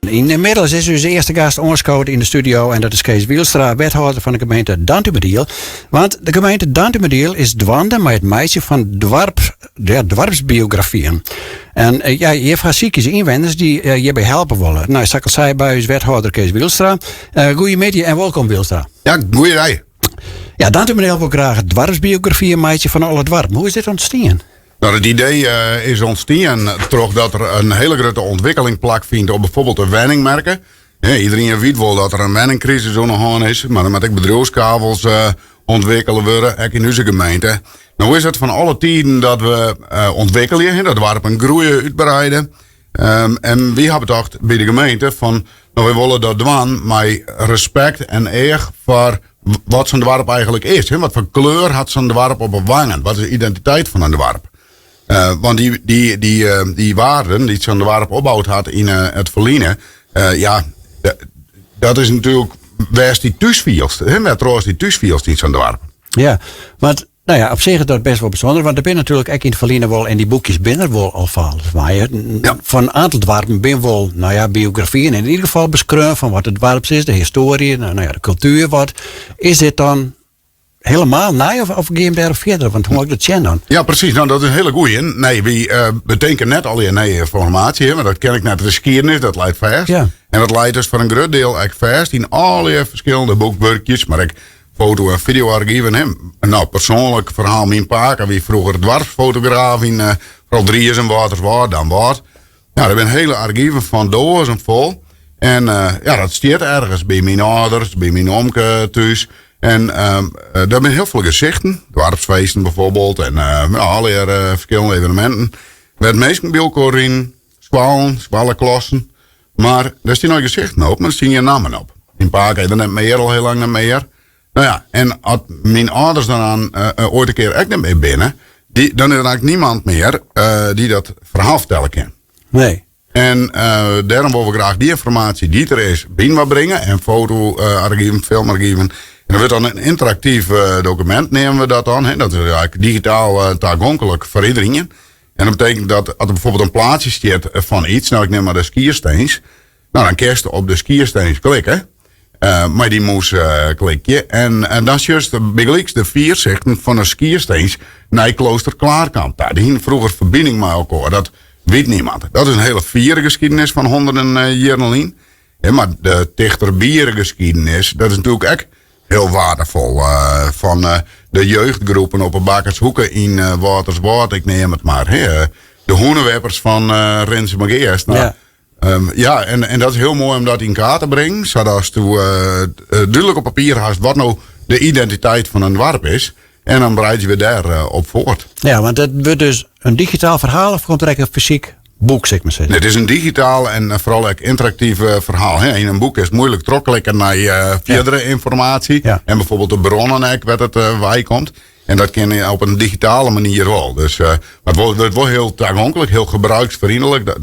Inmiddels is onze eerste gast aangeschoten in de studio en dat is Kees Wielstra, wethouder van de gemeente Dantumediel. Want de gemeente Dantumediel is dwande met het meisje van dwarpsbiografieën. En je hebt gaan ziekjes inwoners die je bij helpen willen. Nou, ik al zei bij ons wethouder Kees Wielstra. Goedemiddag en welkom Wielstra. Ja, goeie rij. Ja, Dantumediel wil graag het dwarpsbiografieën meisje van alle dwarpen. Hoe is dit ontstaan? Nou, het idee is ontstaan toch dat er een hele grote ontwikkeling plaatsvindt op bijvoorbeeld de wenningmerken. Iedereen weet wel dat er een wenningcrisis aan de hand is, maar dan moet ik bedrijfskavels ontwikkelen worden, ook in onze gemeente. Nou is het van alle tijden dat we ontwikkelen, dat we op een groeien uitbreiden. En we hebben gedacht bij de gemeente van, nou we willen dat doen met respect en eer voor wat zo'n dwarp eigenlijk is. Wat voor kleur had zo'n dwarp op een wangen? Wat is de identiteit van een dwarp? Want die waarden die zo'n dwarp opbouwd had in het verliezen, dat is natuurlijk waar die thuisvielst. Waar trouwens die thuisvielst in zo'n dwarp. Ja, want nou ja, op zich is dat best wel bijzonder, want er ben natuurlijk ook in het verliezen wel en die boekjes binnen wel al vallen. Maar van een aantal dwarpen ben wel, biografieën in ieder geval beschreven van wat het dwarps is, de historie, de cultuur, wat is dit dan? Helemaal nee, of ga je hem daar verder? Want hoe moet ik dat zien dan? Ja, precies. Nou, dat is een hele goeie. Nee, we bedenken net al je informatie. Maar dat ken ik net de geschiedenis, dat leidt vast. Ja. En dat leidt dus voor een groot deel echt vast in al je verschillende boekwerkjes. Maar ik foto- en videoarchieven hem. Nou, persoonlijk verhaal mijn paken. Wie vroeger dwarsfotograaf in vooral Dries en Waterswaard dan wat. Nou, er zijn hele archieven van doos en vol. En dat staat ergens bij mijn ouders, bij mijn omke thuis. En daar zijn heel veel gezichten. Dwarpsfeesten bijvoorbeeld. En allerlei verschillende evenementen. Met meestal bij elkaar in. Swallenklassen. Maar daar staan nog gezichten op. Maar daar staan je namen op. In Paken dan net meer al heel lang niet meer. Nou ja, en als mijn ouders dan ooit een keer echt niet mee binnen. Dan is er eigenlijk niemand meer die dat verhaal vertellen kan. Nee. En daarom willen we graag die informatie die er is binnen brengen. En fotoarchieven, filmarchieven. En dan wordt dan een interactief document, nemen we dat dan. Dat is eigenlijk digitaal toegankelijk voor iedereen. En dat betekent dat als er bijvoorbeeld een plaatje staat van iets, nou ik neem maar de skiersteens. Nou dan kun je op de skiersteens klikken. Maar die moest klikje. En dan is juist begelijks de 4 zichten van de skiersteens naar Klooster Klaarkamp. Daar die vroeger verbinding met elkaar, dat weet niemand. Dat is een hele vierde geschiedenis van honderden jaren. Maar de dichterbije geschiedenis, dat is natuurlijk echt heel waardevol. Van de jeugdgroepen op een bakkershoeken in Waterswaard, ik neem het maar. De hoenenweppers van Renze Mageest. Nou, en dat is heel mooi om dat in kaart te brengen. Zodat je duidelijk op papier hebt wat nou de identiteit van een dwarp is. En dan bereid je weer daar op voort. Ja, want het wordt dus een digitaal verhaal of komt er eigenlijk een fysiek boek, zeg maar zeggen? Nee, het is een digitaal en vooral een interactief verhaal. In een boek is het moeilijk terugklikken naar verdere informatie. Ja. En bijvoorbeeld de bronnen waar het bij komt. En dat kan je op een digitale manier wel. Dus het wordt wel heel toegankelijk, heel gebruiksvriendelijk.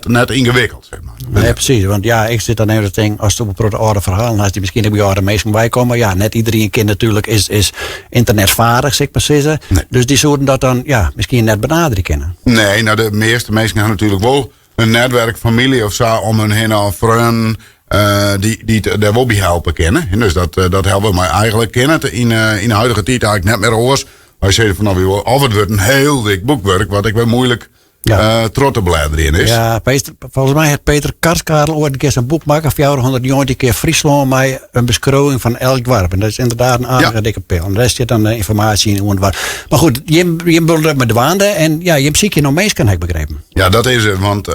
Net ingewikkeld, zeg maar. Nee, precies. Want ik zit dan even te denken, als het op een oude verhaal, als die misschien op jaren meestal bijkomen. Ja, net iedereen kind natuurlijk is internetvaardig, zeg maar zeggen. Nee. Dus die zouden dat dan misschien net benaderen kennen. Nee, nou de meeste mensen hebben natuurlijk wel een netwerk, familie of zo om hun heen of vrienden. Die daar wel bij helpen kennen. En dus dat helpen we. Maar eigenlijk kennen het in de huidige tijd eigenlijk net meer oors. Hij zei van of het wordt een heel dik boekwerk, wat ik wel moeilijk trots te bladeren in is. Ja, volgens mij heeft Peter Karskarel ooit een keer zijn boek maken. 400 keer Friesland met een beschrijving van elk dwarp. En dat is inderdaad een aardige dikke pil. En de rest zit dan informatie in het dwarp. Maar goed, je bedoelt het met de waanden. En je hebt ziek je nog meest kan ik begrepen. Ja, dat is het. Want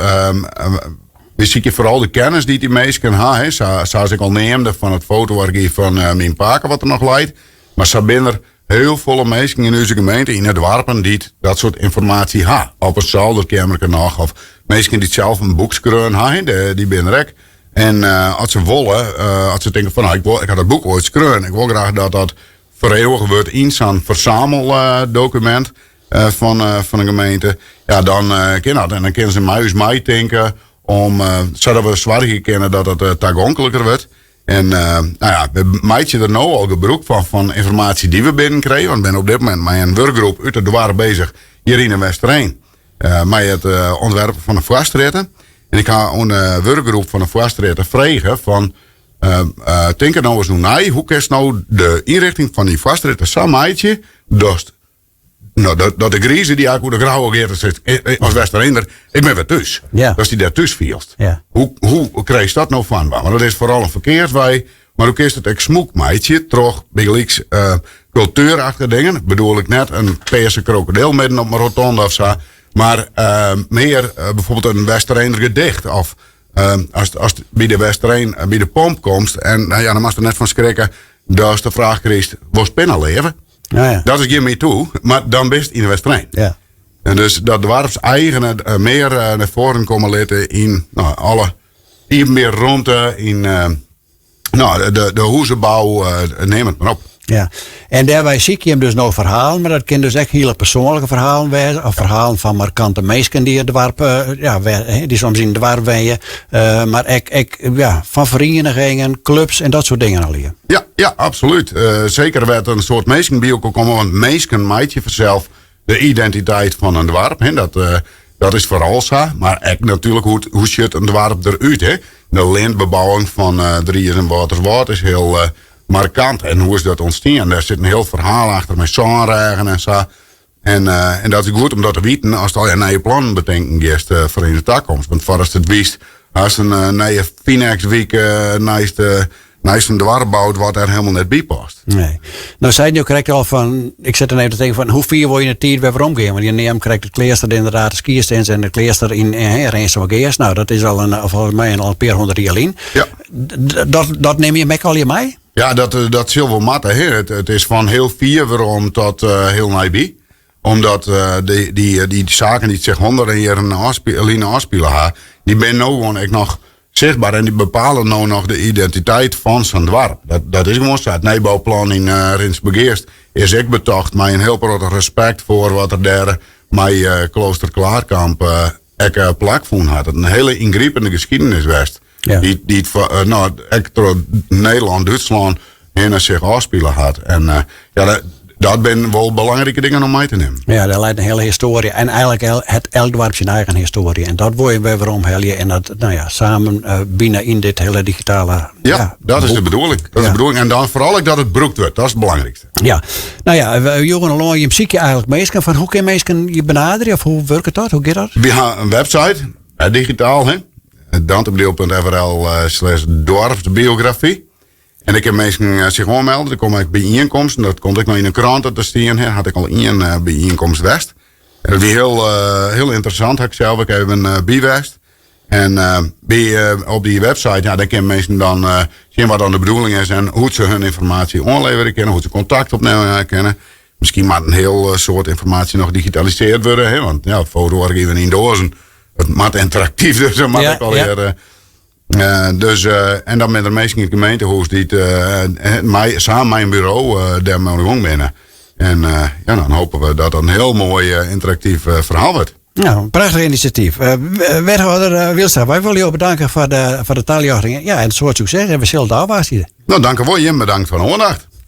we zien vooral de kennis die mensen hebben. Zoals ik al neemde van het fotoarchief van mijn paken wat er nog leidt. Maar zo zijn er heel veel mensen in onze gemeente, in het dwarpen, die dat soort informatie hebben. Op het zolderkamer nog. Of mensen die zelf een boek schrijven hebben, die binnen rek. En als ze willen, als ze denken van ik ga dat boek ooit schrijven. Ik wil graag dat vereeuwigd wordt in zo'n verzameldocument van een gemeente. Ja, dan kan dat. En dan kunnen ze mij denken om, zodat we zorgen kunnen dat het toegankelijker wordt. En we maken er nou al gebruik van informatie die we binnenkrijgen. Want ik ben op dit moment met een werkgroep uit het dwarp bezig hier in de Westerijn. Met het ontwerpen van de vastritten. En ik ga een werkgroep van de Vastrechter vragen van... denk er nou eens naar, hoe kan nou de inrichting van die Vastrechter samenheidje... dat de griezen die eigenlijk de grauwe geert zit als Westerender, ik ben weer thuis. Ja. Dat is die daar thuis viel. Ja. Hoe krijg je dat nou van? Want dat is vooral een verkeerswij. Maar ook is het een smoekmeidje, toch begelijks cultuurachtige dingen. Bedoel ik net een Peerse krokodil midden op een rotonde of zo. Maar meer bijvoorbeeld een Westerender gedicht. Of als bij de Westereen bij de pomp komt. En nou ja, dan mag je er net van schrikken. Dat is de vraag geweest, was pinnen leven? Ja. Dat is je mee toe, maar dan best in de Westereen. Ja. En dus dat de dorpseigenen meer naar voren komen laten in alle hier meer ruimte in de huizenbouw, neem het maar op. Ja, en daarbij zie je hem dus nog verhalen, maar dat kan dus echt hele persoonlijke verhalen zijn, of verhalen van markante mensen die het dorp, die soms in de dorp wonen, maar van verenigingen, clubs en dat soort dingen al hier. Ja, absoluut. Zeker werd een soort mensen bij elkaar komen, want mensen maakt je vanzelf de identiteit van een dorp. Dat is vooral zo, maar ook natuurlijk hoe ziet een dorp eruit. Hè? De lintbebouwing van Dries en Waterswaard is heel markant. En hoe is dat ontstaan? Daar zit een heel verhaal achter met zonregen en zo. En dat is goed om dat te weten als je al een nieuwe plan bedenken gist voor in de toekomst. Want voor als het wist, als een nieuwe Finex-week naast een dwarp bouwt wat er helemaal net bij past. Nee. Nou zei je ook correct al van, ik zit er even te denken van, hoe vier wil je de tijd weer omgaan? Want je neemt correct het kleerster inderdaad de skiersteens en de kleerster in Rijnsel-Geers. Nou, dat is al volgens mij al een paar 100 jaar in. Ja. Dat neem je al je mee? Ja, dat zal wel matten. Het is van heel vier waarom tot heel nabij. Omdat die zaken die zich 100 jaar een afspelen hebben, die ben nou gewoon echt nog zichtbaar en die bepalen nou nog de identiteit van zijn dorp. Dat is gewoon zo. Het nieuwbouwplan in Rijnsel-Geers is ik betocht met een heel groot respect voor wat er daar met Klooster Klaarkamp plakvoen had. Het een hele ingrijpende geschiedenis was. Ja. Die Nederland, Duitsland heen zich afspelen had. En dat zijn wel belangrijke dingen om mee te nemen. Ja, dat leidt een hele historie. En eigenlijk elk dorp zijn eigen historie. En dat wil je weer waarom helje. En dat samen binnen in dit hele digitale. Ja, dat is de bedoeling. Dat is de bedoeling. En dan vooral ook dat het broekt wordt. Dat is het belangrijkste. Ja, Johan Alon, je zie je eigenlijk mensen van hoe kun je mensen je benaderen? Of hoe werkt dat? Hoe gaat dat? We hebben een website, digitaal, hè. Dantebdeel.nl/dorpsbiografie. En ik heb mensen zich aanmelden. Dan kom ik bijeenkomsten. Dat komt ik nog in een krant te staan. Had ik al één bijeenkomst West. En dat was heel interessant. Ik zelf ik heb een bijwest. En op die website, dan kunnen mensen dan zien wat dan de bedoeling is. En hoe ze hun informatie aanleveren kunnen. Hoe ze contact opnemen kunnen. Misschien maar een heel soort informatie nog digitaliseerd worden. Hè? Want foto even in dozen. Het maakt interactief, dus dat maakt ik alweer. En dan met de meesten in het gemeentehuis die samen mijn bureau daar maar gewoon binnen. En dan hopen we dat een heel mooi interactief verhaal wordt. Nou, een prachtig initiatief. Wethouder Wielstra, wij willen je bedanken voor de taaljachtingen. Ja, en het soort succes. En we zullen daar was hier. Nou, dank u wel. Jim, bedankt voor de aandacht.